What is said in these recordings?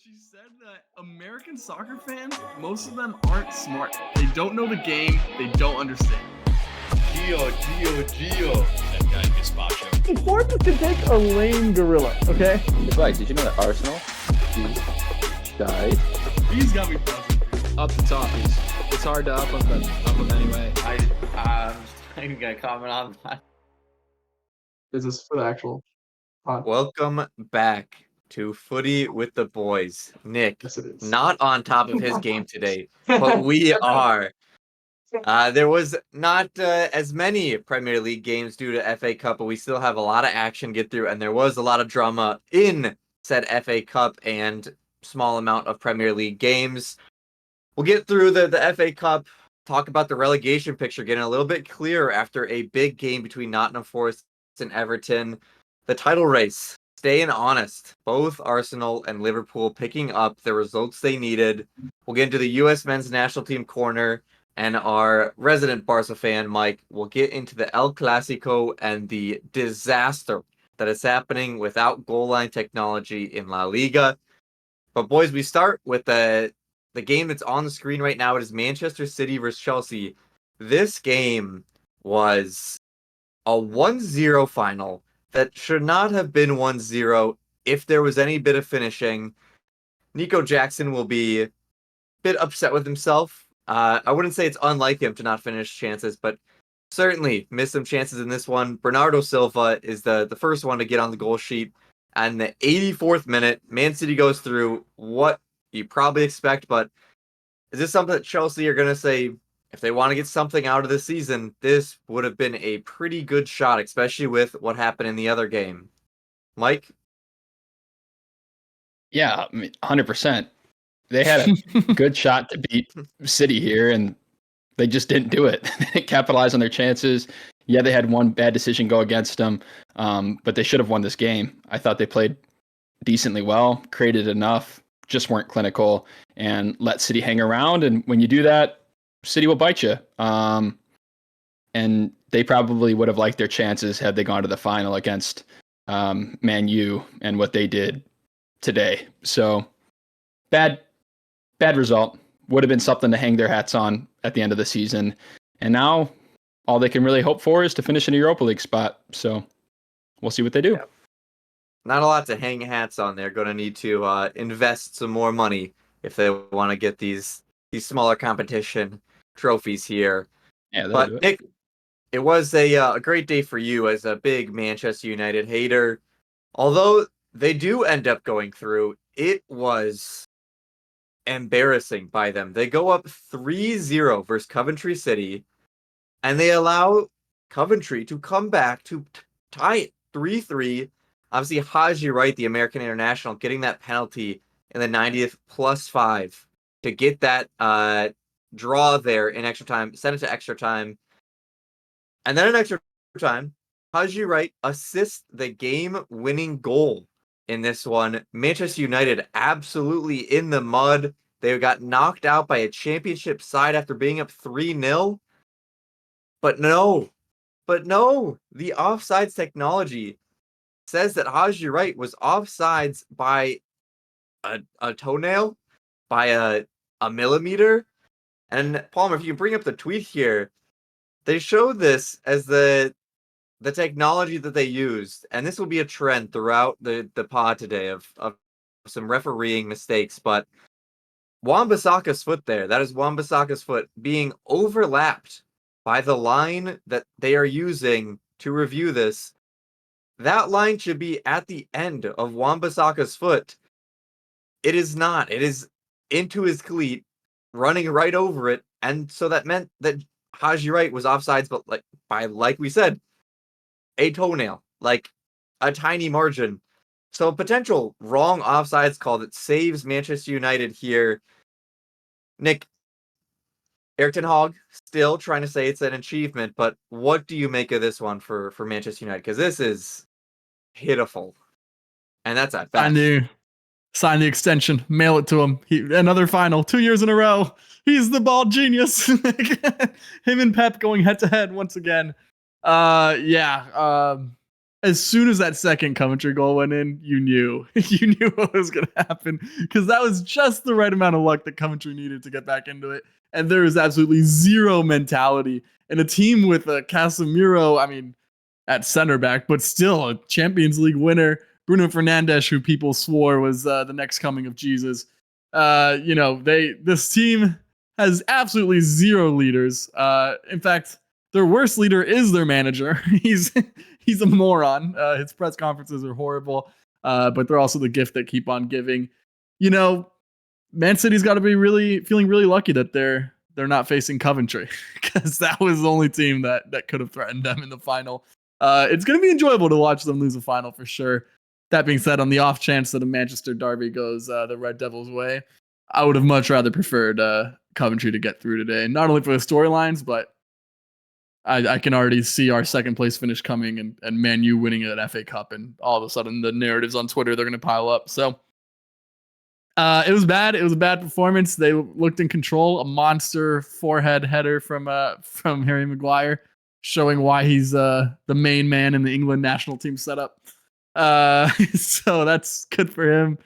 She said that American soccer fans, most of them aren't smart. They don't know the game. They don't understand. Gio. That guy gazpacho. Forbes could take a lame gorilla, okay? Right, did you know that Arsenal died? He's got me buzzing. Up the top, it's hard to up him anyway. I'm just not even gonna comment on that. Is this for the actual pod? Welcome back to Footy with the Boys. Nick, Yes, it is. not on top of his game today, but we are. There was not as many Premier League games due to FA Cup, but we still have a lot of action to get through, and there was a lot of drama in said FA Cup and small amount of Premier League games. We'll get through the FA Cup, talk about the relegation picture getting a little bit clearer after a big game between Nottingham Forrest and Everton. The title race, staying honest, both Arsenal and Liverpool picking up the results they needed. We'll get into the U.S. men's national team corner, and our resident Barca fan, Mike, will get into the El Clasico and the disaster that is happening without goal line technology in La Liga. But boys, we start with the game that's on the screen right now. It is Manchester City versus Chelsea. This game was a 1-0 final that should not have been 1-0 if there was any bit of finishing. Nico Jackson will be a bit upset with himself. I wouldn't say it's unlike him to not finish chances, but certainly missed some chances in this one. Bernardo Silva is the first one to get on the goal sheet. And the 84th minute, Man City goes through what you probably expect, but is this something that Chelsea are going to say, if they want to get something out of this season, this would have been a pretty good shot, especially with what happened in the other game? Mike? Yeah, I mean, 100%. They had a good shot to beat City here, and they just didn't do it. They didn't capitalize on their chances. Yeah, they had one bad decision go against them, but they should have won this game. I thought they played decently well, created enough, just weren't clinical, and let City hang around. And when you do that, City will bite you. And they probably would have liked their chances had they gone to the final against Man U and what they did today. So bad result. Would have been something to hang their hats on at the end of the season. And now all they can really hope for is to finish in a Europa League spot. So we'll see what they do. Yeah. Not a lot to hang hats on. They're going to need to invest some more money if they want to get these smaller competition trophies here. Yeah, but Nick, it was a great day for you as a big Manchester United hater. Although they do end up going through, it was embarrassing by them. They go up 3-0 versus Coventry City, and they allow Coventry to come back to tie it 3-3. Obviously, Haji Wright, the American international, getting that penalty in the 90th +5 to get that draw there in extra time, send it to extra time. And then in extra time, Haji Wright assists the game-winning goal in this one. Manchester United absolutely in the mud. They got knocked out by a championship side after being up 3-0. But no, the offsides technology says that Haji Wright was offsides by a toenail, by a millimeter. And Palmer, if you can bring up the tweet here, they showed this as the technology that they used, and this will be a trend throughout the pod today of some refereeing mistakes, but Wan-Bissaka's foot there, that is Wan-Bissaka's foot being overlapped by the line that they are using to review this. That line should be at the end of Wan-Bissaka's foot. It is not. It is into his cleat, running right over it, and so that meant that Haji Wright was offsides, but like we said, a toenail, like a tiny margin. So a potential wrong offsides call that saves Manchester United here. Nick, Erik ten Hag still trying to say it's an achievement, but what do you make of this one for Manchester United? Because this is pitiful. And that's at best. Sign the extension, mail it to him. Another final, 2 years in a row. He's the ball genius. Him and Pep going head to head once again. as soon as that second Coventry goal went in, you knew what was going to happen, because that was just the right amount of luck that Coventry needed to get back into it. And there is absolutely zero mentality. And a team with a Casemiro, I mean, at center back, but still a Champions League winner, Bruno Fernandes, who people swore was the next coming of Jesus. This team has absolutely zero leaders. In fact, their worst leader is their manager. He's a moron. His press conferences are horrible, but they're also the gift that keep on giving. Man City's got to be feeling really lucky that they're not facing Coventry, because that was the only team that could have threatened them in the final. It's going to be enjoyable to watch them lose a final for sure. That being said, on the off chance that a Manchester derby goes the Red Devils' way, I would have much rather preferred Coventry to get through today. Not only for the storylines, but I can already see our second place finish coming and Man U winning an FA Cup, and all of a sudden the narratives on Twitter, they're going to pile up. So it was bad. It was a bad performance. They looked in control. A monster forehead header from Harry Maguire, showing why he's the main man in the England national team setup. So that's good for him.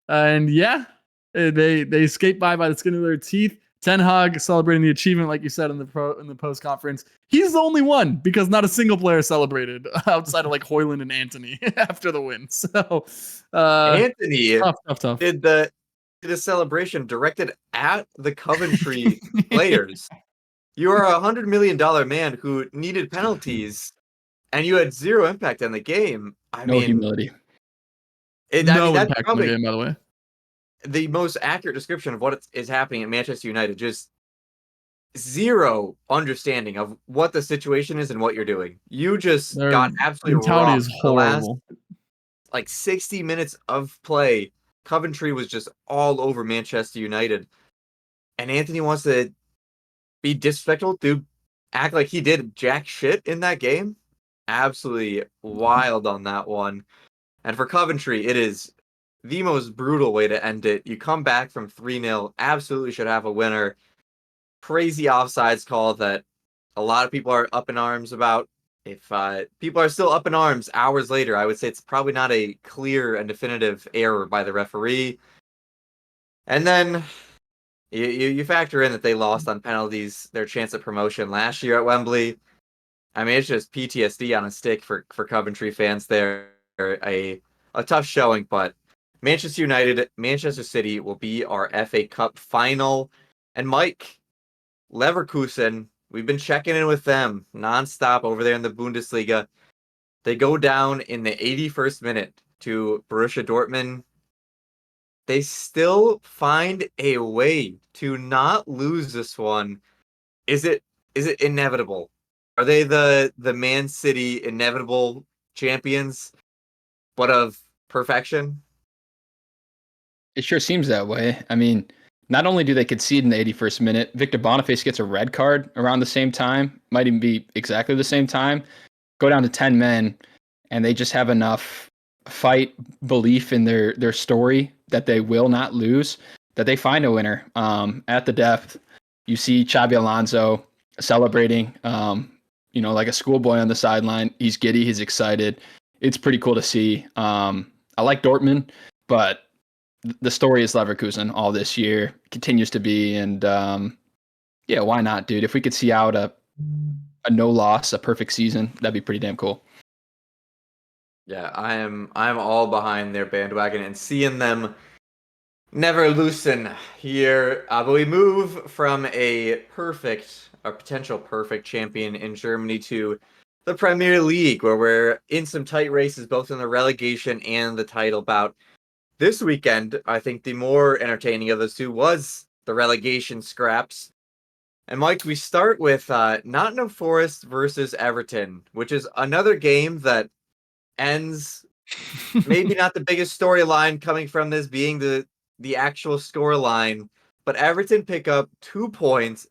And yeah, they escaped by the skin of their teeth. Ten Hag celebrating the achievement, like you said in the post conference. He's the only one, because not a single player celebrated outside of like Højlund and Antony after the win. So Anthony tough. did a celebration directed at the Coventry players. You are $100 million man who needed penalties, and you had zero impact on the game. Humility. No impact on the game, by the way. The most accurate description of what is happening at Manchester United. Just zero understanding of what the situation is and what you're doing. You just got absolutely mentality rocked. is horrible. The last, 60 minutes of play, Coventry was just all over Manchester United, and Anthony wants to be disrespectful, to act like he did jack shit in that game. Absolutely wild on that one. And for Coventry, it is the most brutal way to end it. You come back from 3-0, absolutely should have a winner. Crazy offsides call that a lot of people are up in arms about. If people are still up in arms hours later, I would say it's probably not a clear and definitive error by the referee. And then you factor in that they lost on penalties, their chance at promotion last year at Wembley. I mean, it's just PTSD on a stick for Coventry fans there. A tough showing, but Manchester City will be our FA Cup final. And Mike, Leverkusen, we've been checking in with them nonstop over there in the Bundesliga. They go down in the 81st minute to Borussia Dortmund. They still find a way to not lose this one. Is it inevitable? Are they the Man City inevitable champions, but of perfection? It sure seems that way. I mean, not only do they concede in the 81st minute, Victor Boniface gets a red card around the same time, might even be exactly the same time, go down to 10 men, and they just have enough fight, belief in their story that they will not lose, that they find a winner. At the depth, you see Xabi Alonso celebrating, like a schoolboy on the sideline. He's giddy, he's excited. It's pretty cool to see. I like Dortmund, but the story is Leverkusen all this year, continues to be, and why not, dude? If we could see out a no loss, a perfect season, that'd be pretty damn cool. Yeah, I'm all behind their bandwagon and seeing them never loosen here. But we move from a potential perfect champion in Germany to the Premier League, where we're in some tight races, both in the relegation and the title bout. This weekend, I think the more entertaining of those two was the relegation scraps. And Mike, we start with Nottingham Forrest versus Everton, which is another game that ends maybe not the biggest storyline coming from this being the actual score line, but Everton pick up 3 points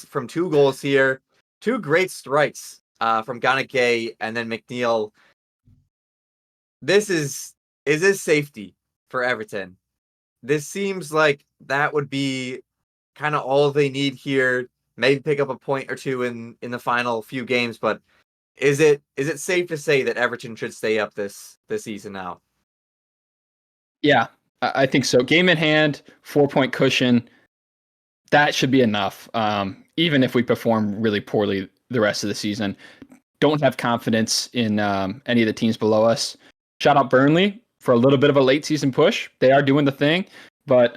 from 2 goals here. 2 great strikes from Gay and then McNeil. Is this safety for Everton? This seems like that would be kind of all they need here. Maybe pick up a point or two in the final few games, but Is it safe to say that Everton should stay up this season now? Yeah, I think so. Game in hand, 4-point cushion. That should be enough. Even if we perform really poorly the rest of the season, don't have confidence in any of the teams below us. Shout out Burnley for a little bit of a late season push. They are doing the thing, but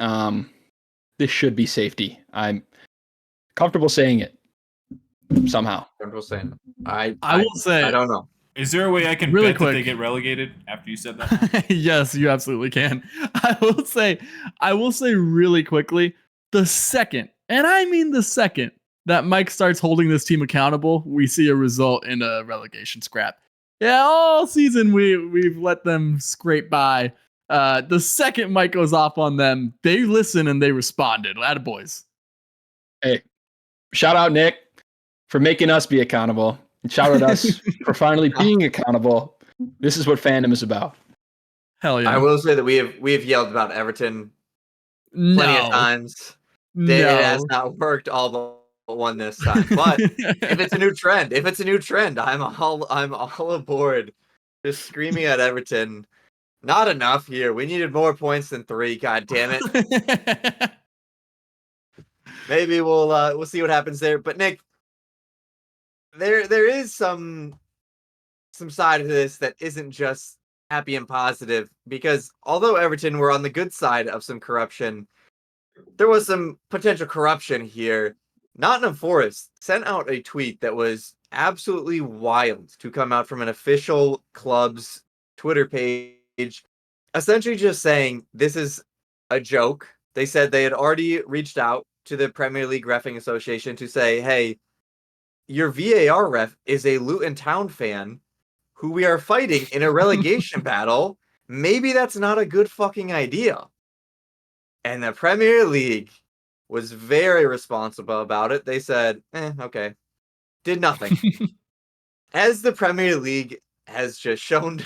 this should be safety. I'm comfortable saying it somehow. I'm just saying. I will say, I don't know. Is there a way I can Really bet that they quick. get relegated after you said that? yes, you absolutely can. I will say really quickly, the second, and I mean the second, that Mike starts holding this team accountable, we see a result in a relegation scrap. Yeah, all season we've let them scrape by. The second Mike goes off on them, they listen and they responded. Attaboys. Hey, shout out Nick for making us be accountable. And shout out us for finally being accountable. This is what fandom is about. Hell yeah. I will say that we have yelled about Everton plenty of times. No. It has not worked all but one this time. But if it's a new trend, I'm all aboard. Just screaming at Everton. Not enough here. We needed more points than 3. God damn it. Maybe we'll see what happens there. But Nick, there is some side of this that isn't just happy and positive, because although Everton were on the good side of some corruption, there was some potential corruption here. Nottingham Forrest sent out a tweet that was absolutely wild to come out from an official club's Twitter page, essentially just saying this is a joke. They said they had already reached out to the Premier League Reffing Association to say, hey, your VAR ref is a Luton Town fan who we are fighting in a relegation battle. Maybe that's not a good fucking idea. And the Premier League was very responsible about it. They said, okay. Did nothing. As the Premier League has just shown,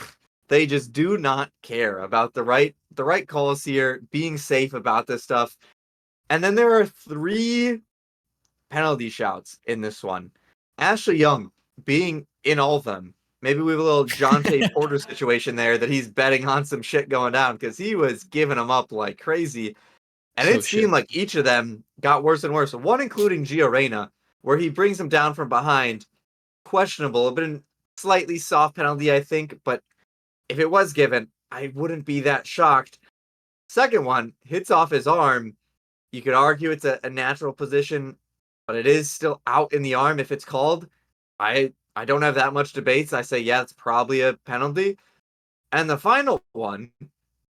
they just do not care about the right calls here, being safe about this stuff. And then there are 3 penalty shouts in this one. Ashley Young being in all of them. Maybe we have a little Jonte Porter situation there that he's betting on some shit going down, because he was giving them up like crazy. And it seemed like each of them got worse and worse. One including Gio Reyna, where he brings him down from behind. Questionable, but a slightly soft penalty, I think. But if it was given, I wouldn't be that shocked. Second one hits off his arm. You could argue it's a natural position, but it is still out in the arm if it's called. I don't have that much debates. I say, yeah, it's probably a penalty. And the final one,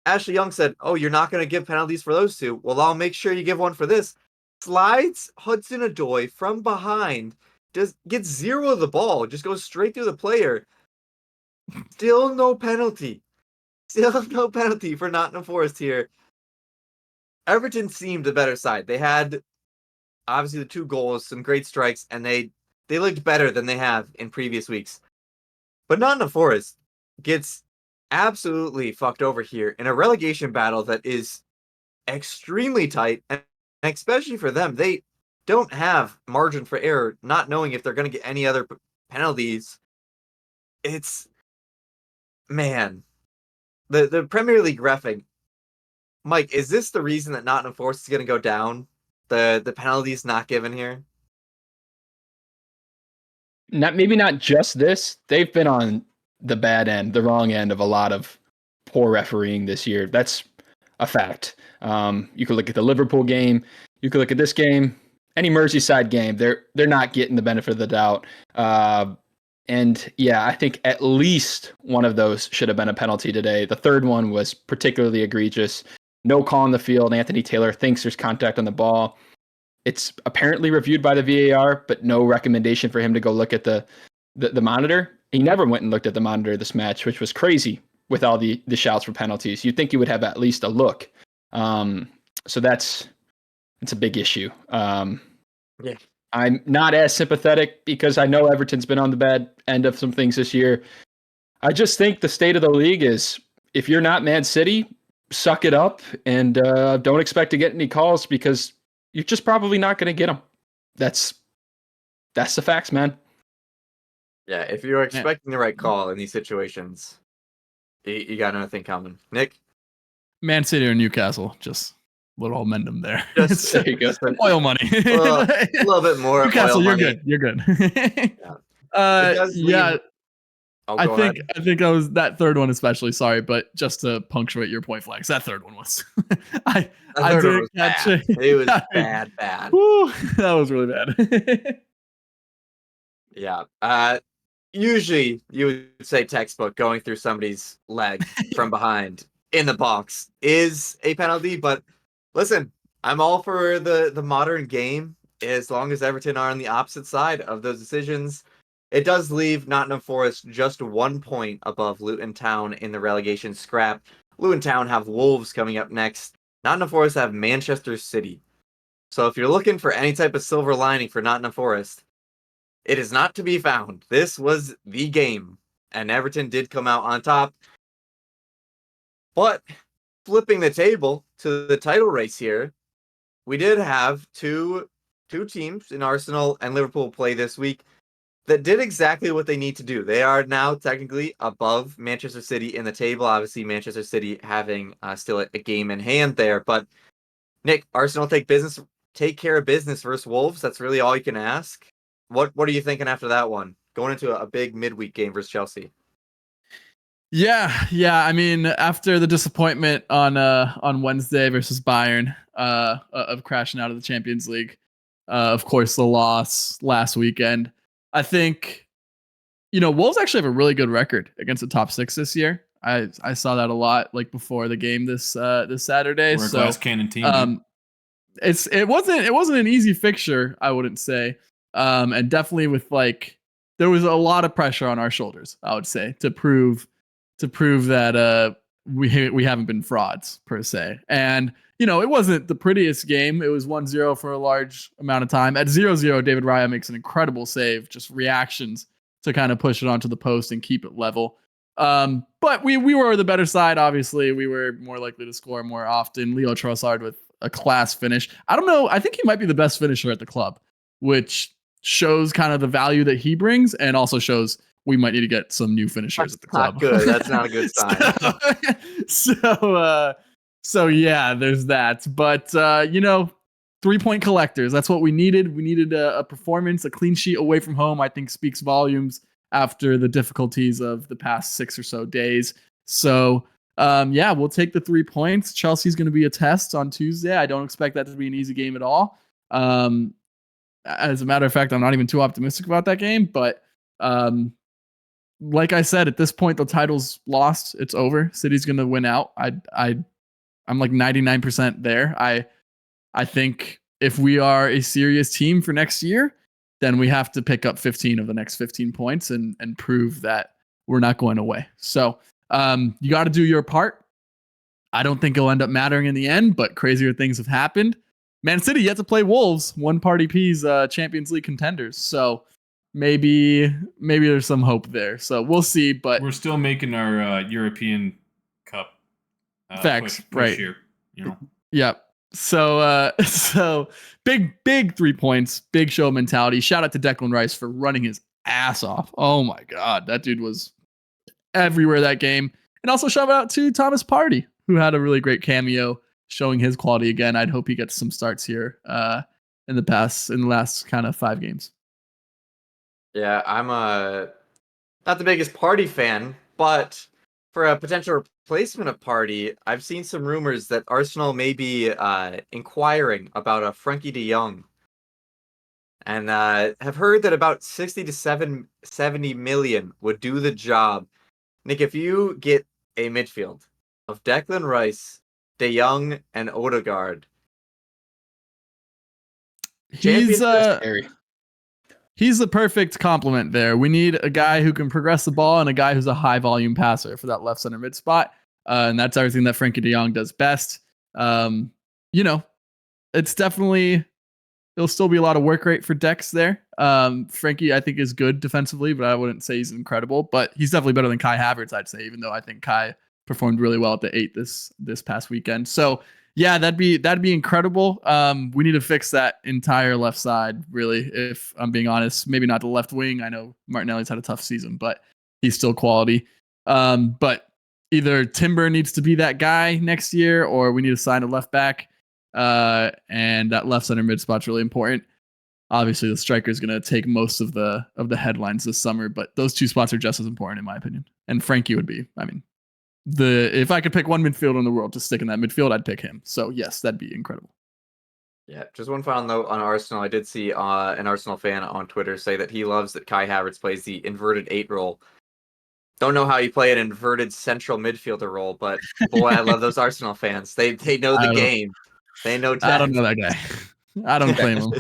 Ashley Young said, oh, you're not going to give penalties for those 2. Well, I'll make sure you give one for this. Slides Hudson-Odoi from behind, gets 0 of the ball, just goes straight through the player. Still no penalty. Still no penalty for Nottingham Forest here. Everton seemed the better side. They had, obviously, the 2 goals, some great strikes, and they looked better than they have in previous weeks. But Nottingham Forest gets absolutely fucked over here in a relegation battle that is extremely tight, and especially for them, they don't have margin for error, not knowing if they're going to get any other penalties. It's, man, the Premier League reffing. Mike, is this the reason that Nottingham Forest is going to go down? The penalties not given here? Maybe not just this. They've been on the bad end, the wrong end of a lot of poor refereeing this year. That's a fact. You could look at the Liverpool game. You could look at this game. Any Merseyside game, they're not getting the benefit of the doubt. And yeah, I think at least one of those should have been a penalty today. The third one was particularly egregious. No call on the field. Anthony Taylor thinks there's contact on the ball. It's apparently reviewed by the VAR, but no recommendation for him to go look at the monitor. He never went and looked at the monitor this match, which was crazy with all the shouts for penalties. You'd think he would have at least a look. So it's a big issue. Yeah. I'm not as sympathetic because I know Everton's been on the bad end of some things this year. I just think the state of the league is, if you're not Man City, suck it up and don't expect to get any calls, because you're just probably not going to get them. That's the facts, man. Yeah, if you're expecting the right call in these situations, you got another thing coming. Nick? Man City or Newcastle, just little momentum there. Just, There you go. just an, Oil money. a little bit more Newcastle, oil you're money. good. You're good. Yeah. It does Yeah. leave- Oh, I go think ahead. I was that third one especially. Sorry, but just to punctuate your point, Flags, that third one was. I That third one didn't was catch bad. it. It was I mean, bad. whew, that was really bad. Yeah. Usually you would say textbook going through somebody's leg from behind in the box is a penalty, but listen, I'm all for the modern game as long as Everton are on the opposite side of those decisions. It does leave Nottingham Forest just 1 point above Luton Town in the relegation scrap. Luton Town have Wolves coming up next. Nottingham Forest have Manchester City. So if you're looking for any type of silver lining for Nottingham Forest, it is not to be found. This was the game, and Everton did come out on top. But flipping the table to the title race here, we did have two teams in Arsenal and Liverpool play this week that did exactly what they need to do. They are now technically above Manchester City in the table. Obviously, Manchester City having still a game in hand there. But Nick, Arsenal take care of business versus Wolves. That's really all you can ask. What are you thinking after that one? Going into a big midweek game versus Chelsea. Yeah. I mean, after the disappointment on Wednesday versus Bayern, of crashing out of the Champions League, of course the loss last weekend. I think, Wolves actually have a really good record against the top six this year. I saw that a lot like before the game this Saturday. We're a So glass cannon team. Dude. it wasn't an easy fixture, I wouldn't say. And definitely with there was a lot of pressure on our shoulders, I would say, to prove that we haven't been frauds per se. And it wasn't the prettiest game. It was 1-0 for a large amount of time. At 0-0, David Raya makes an incredible save, just reactions to kind of push it onto the post and keep it level. But we were the better side, obviously. We were more likely to score more often. Leo Trossard with a class finish. I don't know. I think he might be the best finisher at the club, which shows kind of the value that he brings and also shows we might need to get some new finishers at the club. Not good. That's not a good sign. So yeah, there's that. But 3-point collectors. That's what we needed. We needed a performance, a clean sheet away from home. I think speaks volumes after the difficulties of the past 6 or so days. So we'll take the 3 points. Chelsea's going to be a test on Tuesday. I don't expect that to be an easy game at all. As a matter of fact, I'm not even too optimistic about that game. But like I said, at this point, the title's lost. It's over. City's going to win out. I'm like 99% there. I think if we are a serious team for next year, then we have to pick up 15 of the next 15 points and prove that we're not going away. So you got to do your part. I don't think it'll end up mattering in the end, but crazier things have happened. Man City yet to play Wolves, one party P's Champions League contenders. So maybe there's some hope there. So we'll see. But we're still making our European Cup facts, push right? Here, Yep. So big 3 points, big show mentality. Shout out to Declan Rice for running his ass off. Oh my God, that dude was everywhere that game. And also shout out to Thomas Partey, who had a really great cameo showing his quality again. I'd hope he gets some starts here in the last kind of 5 games. Yeah, I'm not the biggest Partey fan, but for a potential replacement of Partey, I've seen some rumors that Arsenal may be inquiring about a Frenkie de Jong, and have heard that about 60 to 70 million would do the job. Nick, if you get a midfield of Declan Rice, De Jong, and Odegaard, He's the perfect complement there. We need a guy who can progress the ball and a guy who's a high volume passer for that left center mid spot. And that's everything that Frenkie de Jong does best. It's definitely, it'll still be a lot of work rate for Dex there. Frenkie, I think, is good defensively, but I wouldn't say he's incredible. But he's definitely better than Kai Havertz, I'd say, even though I think Kai performed really well at the 8 this past weekend. So yeah, that'd be incredible. We need to fix that entire left side, really, if I'm being honest. Maybe not the left wing. I know Martinelli's had a tough season, but he's still quality. But either Timber needs to be that guy next year, or we need to sign a left back. And that left center mid spot's really important. Obviously, the striker is going to take most of the headlines this summer, but those 2 spots are just as important in my opinion. And Frankie would be. I mean, if I could pick one midfielder in the world to stick in that midfield, I'd pick him. So yes, that'd be incredible. Yeah, just one final note on Arsenal. I did see an Arsenal fan on Twitter say that he loves that Kai Havertz plays the inverted 8 role. Don't know how you play an inverted central midfielder role, but boy, I love those Arsenal fans. They know the game. They know. I don't know that guy. I don't claim him.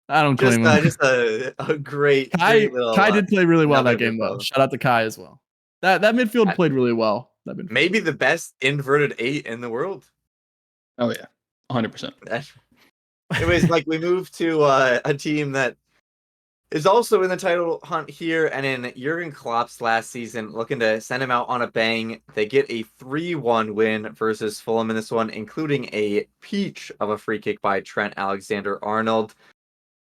I don't claim him. Just a great. Kai did play really well that game, though. though. Shout out to Kai as well. That midfield played really well. Maybe the best inverted 8 in the world. Oh yeah, 100%. Anyways, like we move to a team that is also in the title hunt here, and in Jurgen Klopp's last season, looking to send him out on a bang. They get a 3-1 win versus Fulham in this one, including a peach of a free kick by Trent Alexander-Arnold.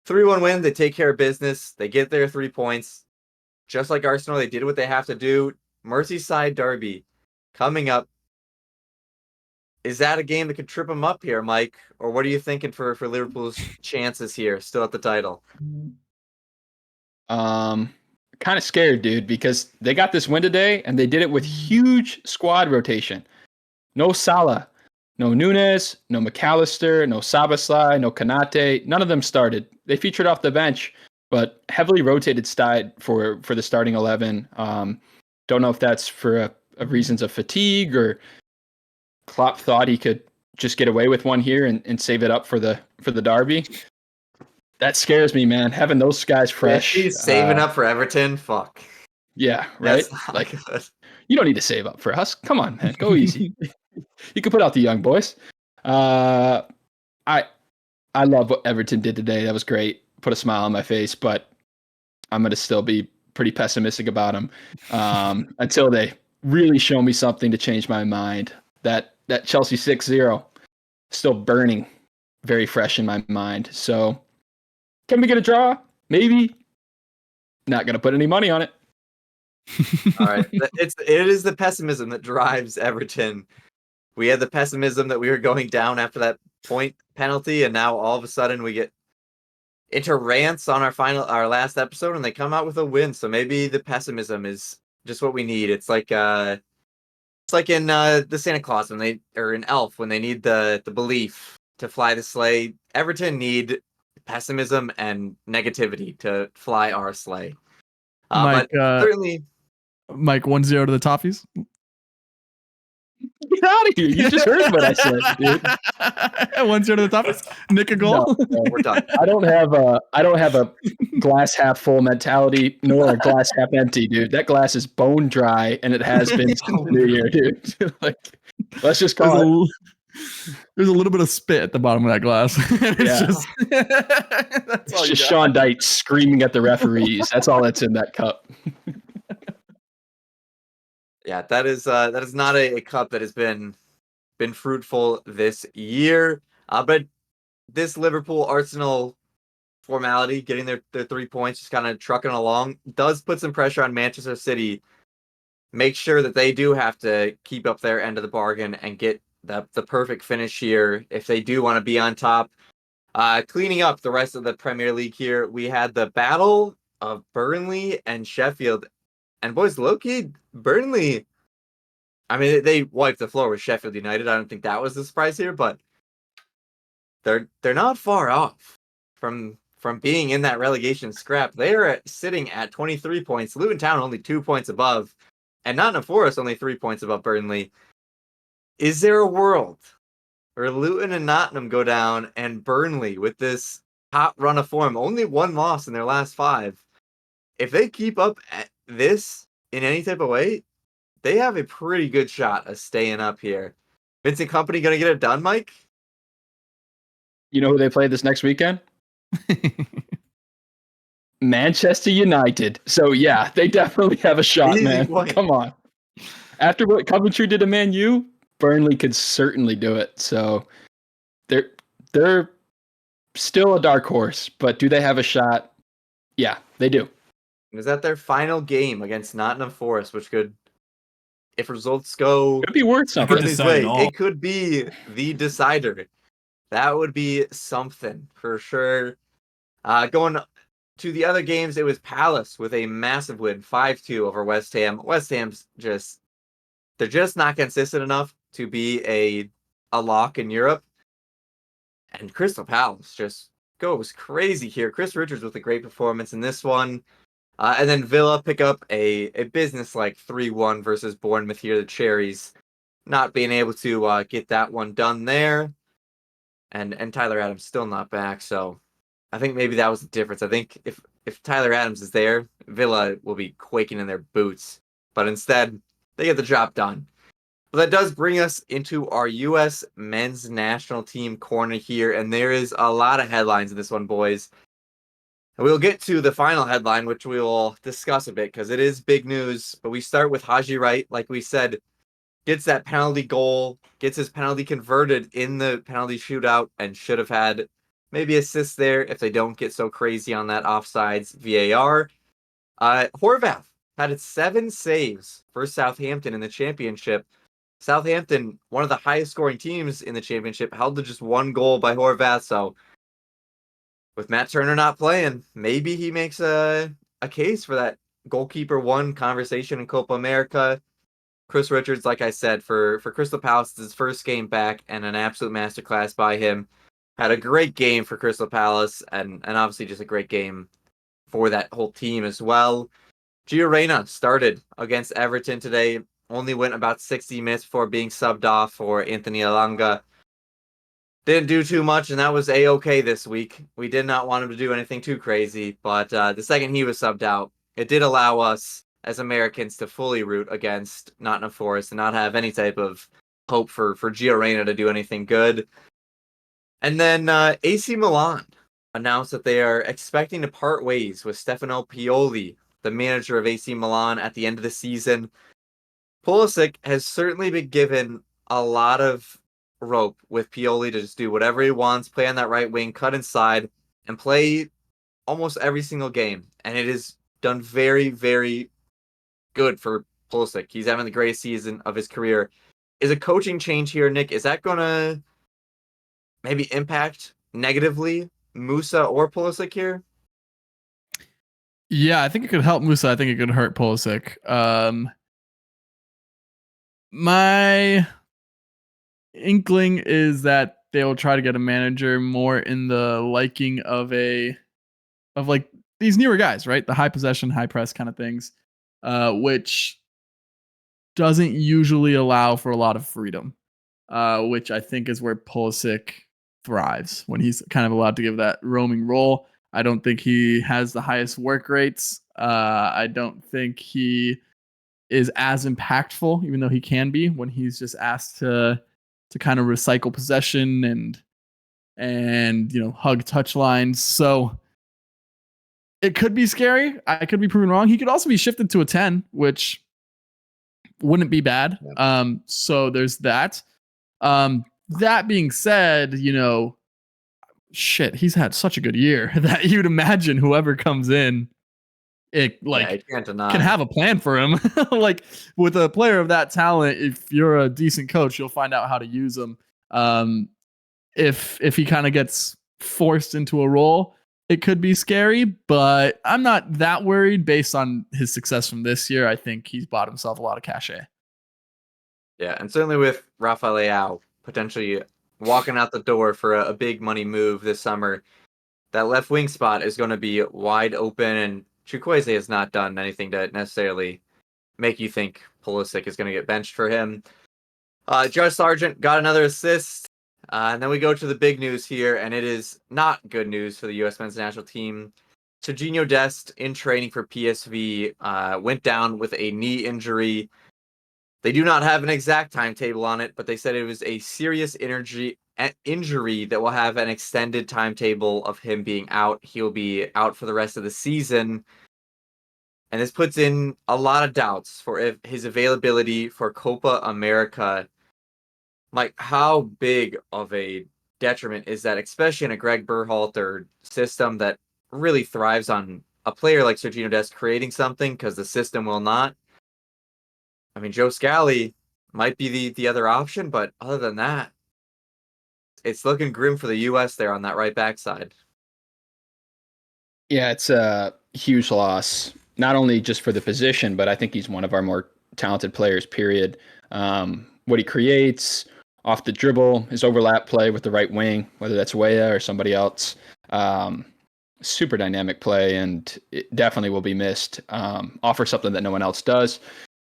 3-1 win. They take care of business. They get their 3 points. Just like Arsenal, they did what they have to do. Merseyside derby coming up. Is that a game that could trip them up here, Mike? Or what are you thinking for Liverpool's chances here, still at the title? Kind of scared, dude, because they got this win today and they did it with huge squad rotation. No Salah, no Nunes, no McAllister, no Szoboszlai, no Konate. None of them started. They featured off the bench, but heavily rotated side for the starting 11. Don't know if that's for reasons of fatigue or Klopp thought he could just get away with one here and save it up for the derby. That scares me, man. Having those guys fresh. He's saving up for Everton. Fuck. Yeah, right. Like, good. You don't need to save up for us. Come on, man. Go easy. You can put out the young boys. I love what Everton did today. That was great. Put a smile on my face, but I'm gonna still be pretty pessimistic about them until they really show me something to change my mind. That Chelsea 6-0 still burning, very fresh in my mind. So can we get a draw? Maybe. Not gonna put any money on it. All right. It is the pessimism that drives Everton. We had the pessimism that we were going down after that point penalty, and now all of a sudden we get into rants on our last episode, and they come out with a win. So maybe the pessimism is just what we need. It's like in the Santa Claus or in Elf when they need the belief to fly the sleigh. Everton need pessimism and negativity to fly our sleigh. Mike, but certainly, Mike 1-0 to the Toffees. Get out of here! You just heard what I said, dude. 1-0 to the Toffees. Nick a goal. No, we're done. I don't have a glass half full mentality nor a glass half empty, dude. That glass is bone dry, and it has been since New Year, dude. Like, let's just call it. There's a little bit of spit at the bottom of that glass. It's just Sean Dyche screaming at the referees. That's all that's in that cup. Yeah, that is not a cup that has been fruitful this year. But this Liverpool Arsenal formality, getting their 3 points, just kind of trucking along, does put some pressure on Manchester City. Make sure that they do have to keep up their end of the bargain and get the perfect finish here if they do want to be on top. Cleaning up the rest of the Premier League here, we had the battle of Burnley and Sheffield. And boys, low-key, Burnley, I mean, they wiped the floor with Sheffield United. I don't think that was the surprise here, but they're not far off from being in that relegation scrap. They are sitting at 23 points. Luton Town only 2 points above, and Nottingham Forrest only 3 points above Burnley. Is there a world where Luton and Nottingham go down and Burnley, with this hot run of form, only one loss in their last 5, if they keep up at this in any type of way, they have a pretty good shot of staying up here. Vincent Kompany gonna get it done, Mike? You know who they play this next weekend? Manchester United. So yeah, they definitely have a shot, man. Come on. After what Coventry did to Man U, Burnley could certainly do it. So they're still a dark horse, but do they have a shot? Yeah, they do. Is that their final game against Nottingham Forest, which could, if results go Could be worth That could something. Burnley's decide it way, all. it could be the decider. That would be something for sure. Going to the other games, it was Palace with a massive win, 5-2 over West Ham. West Ham's they're just not consistent enough to be a lock in Europe. And Crystal Palace just goes crazy here. Chris Richards with a great performance in this one. And then Villa pick up a business-like 3-1 versus Bournemouth here. The Cherries not being able to get that one done there. And Tyler Adams still not back, so I think maybe that was the difference. I think if Tyler Adams is there, Villa will be quaking in their boots. But instead, they get the job done. But that does bring us into our U.S. men's national team corner here, and there is a lot of headlines in this one, boys. And we'll get to the final headline, which we will discuss a bit because it is big news. But we start with Haji Wright, like we said, gets that penalty goal, gets his penalty converted in the penalty shootout, and should have had maybe assists there if they don't get so crazy on that offsides VAR. Horvath had 7 saves for Southampton in the championship. Southampton, one of the highest scoring teams in the championship, held to just 1 goal by Horvath. So with Matt Turner not playing, maybe he makes a case for that goalkeeper 1 conversation in Copa America. Chris Richards, like I said, for Crystal Palace, his first game back and an absolute masterclass by him. Had a great game for Crystal Palace and obviously just a great game for that whole team as well. Gio Reyna started against Everton today. Only went about 60 minutes before being subbed off for Anthony Elanga. Didn't do too much, and that was A-okay this week. We did not want him to do anything too crazy, but the second he was subbed out, it did allow us as Americans to fully root against Nottingham Forest and not have any type of hope for Gio Reyna to do anything good. And then AC Milan announced that they are expecting to part ways with Stefano Pioli, the manager of AC Milan, at the end of the season. Pulisic has certainly been given a lot of rope with Pioli to just do whatever he wants, play on that right wing, cut inside, and play almost every single game. And it is done very, very good for Pulisic. He's having the greatest season of his career. Is a coaching change here, Nick? Is that going to maybe impact negatively Musa or Pulisic here? Yeah, I think it could help Musa. I think it could hurt Pulisic. My inkling is that they will try to get a manager more in the liking of like these newer guys, right? The high possession, high press kind of things, which doesn't usually allow for a lot of freedom, which I think is where Pulisic thrives when he's kind of allowed to give that roaming role. I don't think he has the highest work rates. I don't think he is as impactful, even though he can be when he's just asked to kind of recycle possession and hug touch lines. So it could be scary. I could be proven wrong. He could also be shifted to a 10, which wouldn't be bad. So there's that. That being said, he's had such a good year that you'd imagine whoever comes in, can have a plan for him. Like with a player of that talent, if you're a decent coach, you'll find out how to use him. If he kind of gets forced into a role, it could be scary, but I'm not that worried based on his success from this year. I think he's bought himself a lot of cachet. Yeah, and certainly with Rafael Leao potentially walking out the door for a big money move this summer, that left wing spot is going to be wide open, and Chukwueze has not done anything to necessarily make you think Pulisic is going to get benched for him. Josh Sargent got another assist, and then we go to the big news here, and it is not good news for the U.S. men's national team. Serginho Dest, in training for PSV, went down with a knee injury. They do not have an exact timetable on it, but they said it was a serious injury that will have an extended timetable of him being out. He'll be out for the rest of the season. And this puts in a lot of doubts for his availability for Copa America. Like, how big of a detriment is that, especially in a Greg Berhalter system that really thrives on a player like Sergiño Dest creating something because the system will not? I mean, Joe Scally might be the other option, but other than that, it's looking grim for the U.S. there on that right backside. Yeah, it's a huge loss, not only just for the position, but I think he's one of our more talented players, period. What he creates off the dribble, his overlap play with the right wing, whether that's Weah or somebody else, super dynamic play, and it definitely will be missed. Offers something that no one else does.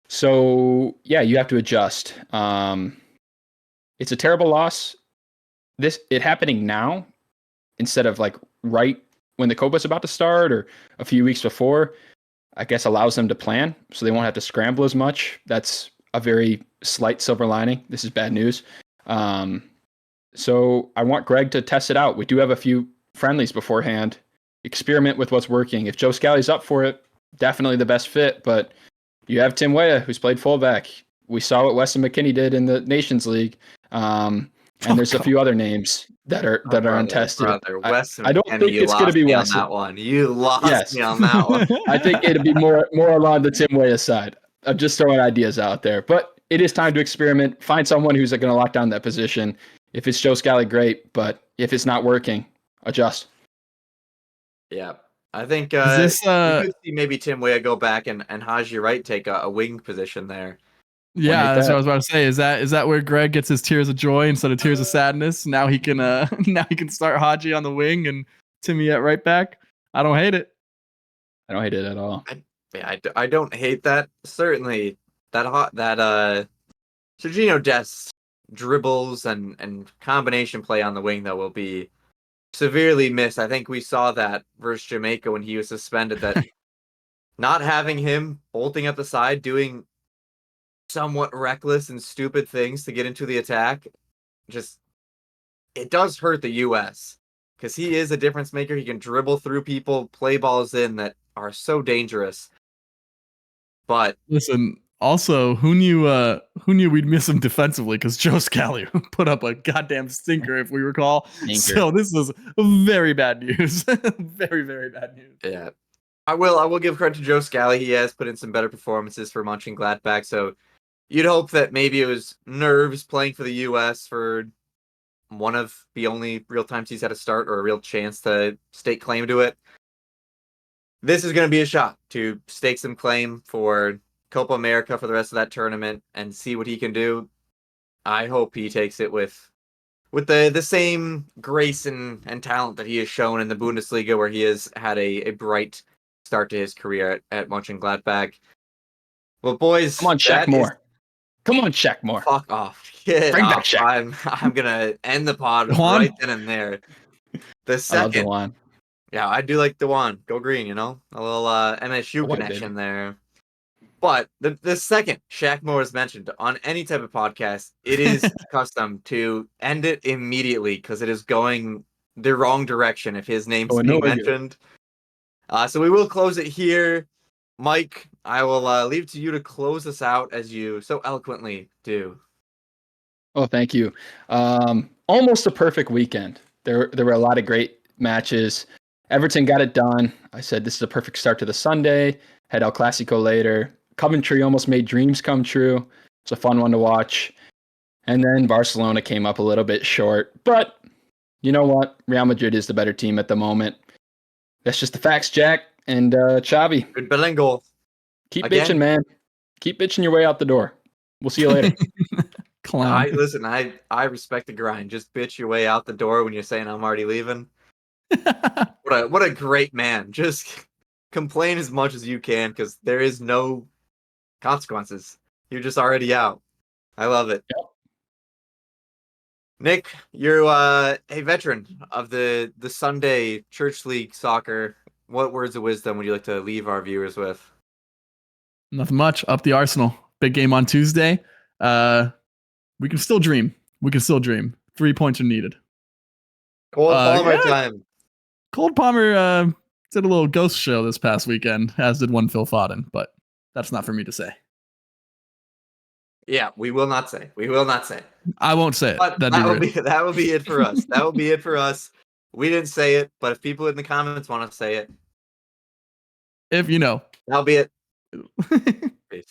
So, yeah, you have to adjust. It's a terrible loss. It happening now instead of like right when the Copa's about to start or a few weeks before, I guess allows them to plan so they won't have to scramble as much. That's a very slight silver lining. This is bad news. So I want Greg to test it out. We do have a few friendlies beforehand. Experiment with what's working. If Joe Scally's up for it, definitely the best fit. But you have Tim Weah, who's played fullback. We saw what Weston McKennie did in the Nations League. And there's a few other names that are untested. I don't think it's going to be Weston. That one. You lost me on that one. I think it'd be more along the Tim Weah side. I'm just throwing ideas out there. But it is time to experiment. Find someone who's going to lock down that position. If it's Joe Scally, great. But if it's not working, adjust. Yeah. I think we could see maybe Tim Weah go back and Haji Wright take a wing position there. Yeah, that's what I was about to say. Is that where Greg gets his tears of joy instead of tears of sadness? Now he can start Haji on the wing and Timmy at right back. I don't hate it. I don't hate it at all. I don't hate that. Certainly that Sergiño Dest dribbles and combination play on the wing though will be severely missed. I think we saw that versus Jamaica when he was suspended. That not having him bolting up the side doing somewhat reckless and stupid things to get into the attack, it does hurt the U.S. because he is a difference maker. He can dribble through people, play balls in that are so dangerous. But listen, also, who knew we'd miss him defensively? Because Joe Scally put up a goddamn stinker, if we recall. So this was very bad news. Very, very bad news. Yeah, I will give credit to Joe Scally. He has put in some better performances for Mönchengladbach. So you'd hope that maybe it was nerves playing for the U.S. for one of the only real times he's had a start or a real chance to stake claim to it. This is going to be a shot to stake some claim for Copa America for the rest of that tournament and see what he can do. I hope he takes it with the same grace and talent that he has shown in the Bundesliga, where he has had a bright start to his career at Mönchengladbach. Well, boys, come on, check more. Come on, check more. Fuck off. Get Bring off. back check. I'm gonna end the pod right then and there. The second, I love yeah, I do like Dewan. Go green, you know, a little MSU connection there. But the second Shaq Moore is mentioned on any type of podcast, it is custom to end it immediately because it is going the wrong direction if his name's being mentioned. So we will close it here. Mike, I will leave it to you to close us out as you so eloquently do. Oh, thank you. Almost a perfect weekend. There were a lot of great matches. Everton got it done. I said this is a perfect start to the Sunday. Had El Clasico later. Coventry almost made dreams come true. It's a fun one to watch. And then Barcelona came up a little bit short. But you know what? Real Madrid is the better team at the moment. That's just the facts, Jack. And Xavi. Good bilingual. Keep bitching, man. Keep bitching your way out the door. We'll see you later. Clown. Listen, I respect the grind. Just bitch your way out the door when you're saying I'm already leaving. What a great man. Just complain as much as you can because there is no consequences. You're just already out. I love it. Yep. Nick, you're a veteran of the Sunday Church League soccer. What words of wisdom would you like to leave our viewers with? Nothing much. Up the Arsenal. Big game on Tuesday. We can still dream. 3 points are needed. Cole Palmer time. Cole Palmer did a little ghost show this past weekend, as did one Phil Foden, but that's not for me to say. Yeah, we will not say. We will not say. I won't say it. But That'd be rude. that will be it for us. That will be it for us. We didn't say it, but if people in the comments want to say it, If you know. that'll be it. Peace.